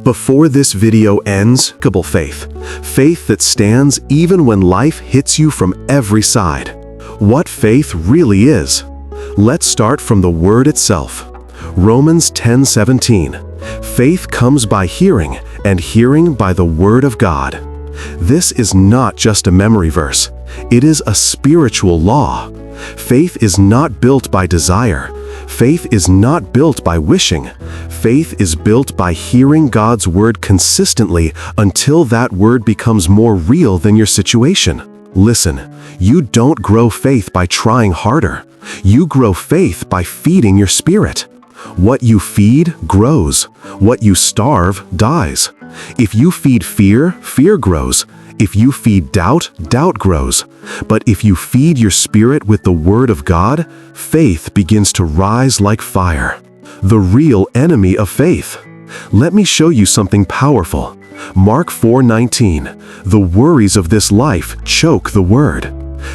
Before this video ends, unshakeable faith. Faith that stands even when life hits you from every side. What faith really is. Let's start from the word itself. Romans 10:17. Faith comes by hearing, and hearing by the word of God. This is not just a memory verse. It is a spiritual law. Faith is not built by desire. Faith is not built by wishing. Faith is built by hearing God's word consistently until that word becomes more real than your situation. Listen, you don't grow faith by trying harder. You grow faith by feeding your spirit. What you feed grows. What you starve dies. If you feed fear, fear grows. If you feed doubt, doubt grows. But if you feed your spirit with the word of God, faith begins to rise like fire. The real enemy of faith. Let me show you something powerful. Mark 4:19. The worries of this life choke the word.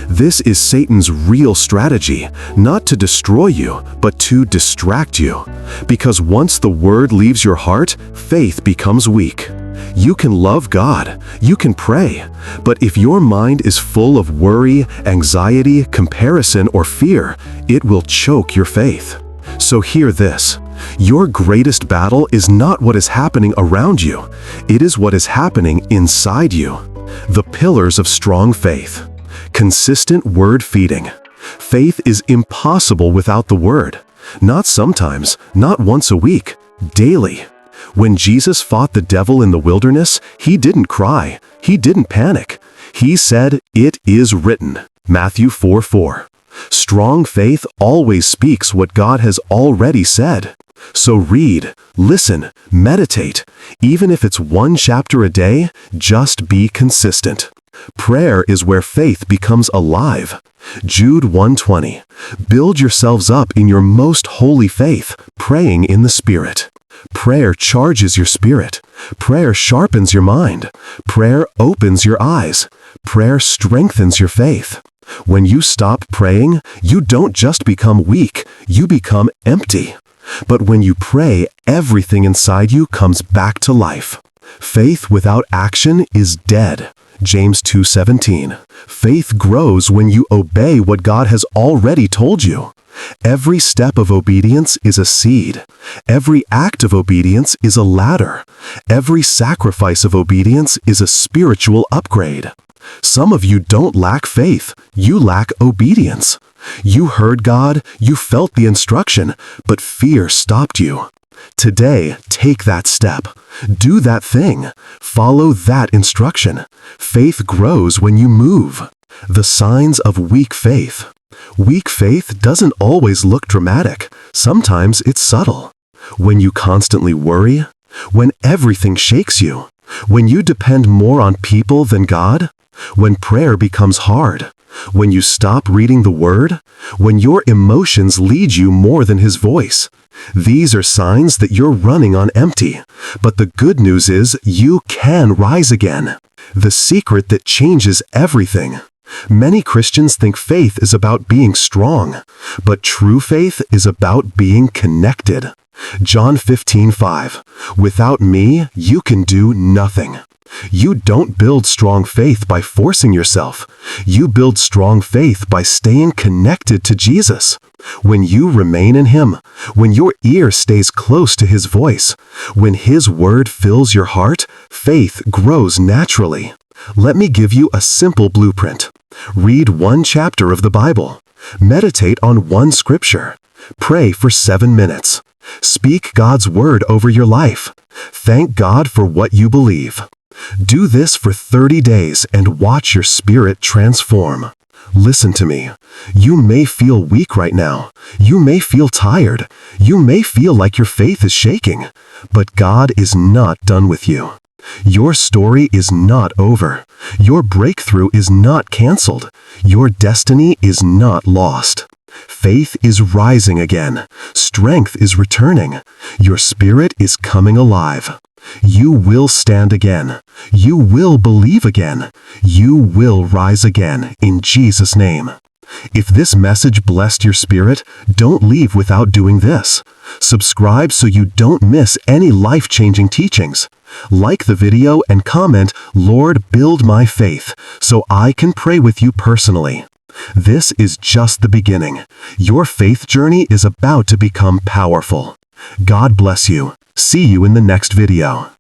This is Satan's real strategy, not to destroy you, but to distract you. Because once the word leaves your heart, faith becomes weak. You can love God, you can pray, but if your mind is full of worry, anxiety, comparison, or fear, it will choke your faith. So hear this. Your greatest battle is not what is happening around you. It is what is happening inside you. The pillars of strong faith. Consistent word feeding. Faith is impossible without the word. Not sometimes, not once a week, daily. When Jesus fought the devil in the wilderness, he didn't cry, he didn't panic. He said, "It is written." Matthew 4:4. Strong faith always speaks what God has already said. So read, listen, meditate. Even if it's one chapter a day, just be consistent. Prayer is where faith becomes alive. Jude 1:20. Build yourselves up in your most holy faith, praying in the Spirit. Prayer charges your spirit. Prayer sharpens your mind. Prayer opens your eyes. Prayer strengthens your faith. When you stop praying, you don't just become weak, you become empty. But when you pray, everything inside you comes back to life. Faith without action is dead. James 2:17. Faith grows when you obey what God has already told you. Every step of obedience is a seed. Every act of obedience is a ladder. Every sacrifice of obedience is a spiritual upgrade. Some of you don't lack faith, you lack obedience. You heard God, you felt the instruction, but fear stopped you. Today, take that step. Do that thing. Follow that instruction. Faith grows when you move. The signs of weak faith. Weak faith doesn't always look dramatic. Sometimes it's subtle. When you constantly worry, when everything shakes you, when you depend more on people than God, when prayer becomes hard, when you stop reading the Word, when your emotions lead you more than His voice. These are signs that you're running on empty. But the good news is you can rise again. The secret that changes everything. Many Christians think faith is about being strong, but true faith is about being connected. John 15:5. Without me, you can do nothing. You don't build strong faith by forcing yourself. You build strong faith by staying connected to Jesus. When you remain in Him, when your ear stays close to His voice, when His word fills your heart, faith grows naturally. Let me give you a simple blueprint. Read one chapter of the Bible. Meditate on one scripture. Pray for 7 minutes. Speak God's word over your life. Thank God for what you believe. Do this for 30 days and watch your spirit transform. Listen to me. You may feel weak right now. You may feel tired. You may feel like your faith is shaking. But God is not done with you. Your story is not over. Your breakthrough is not canceled. Your destiny is not lost. Faith is rising again. Strength is returning. Your spirit is coming alive. You will stand again. You will believe again. You will rise again in Jesus' name. If this message blessed your spirit, don't leave without doing this. Subscribe so you don't miss any life-changing teachings. Like the video and comment, "Lord, build my faith," so I can pray with you personally. This is just the beginning. Your faith journey is about to become powerful. God bless you. See you in the next video.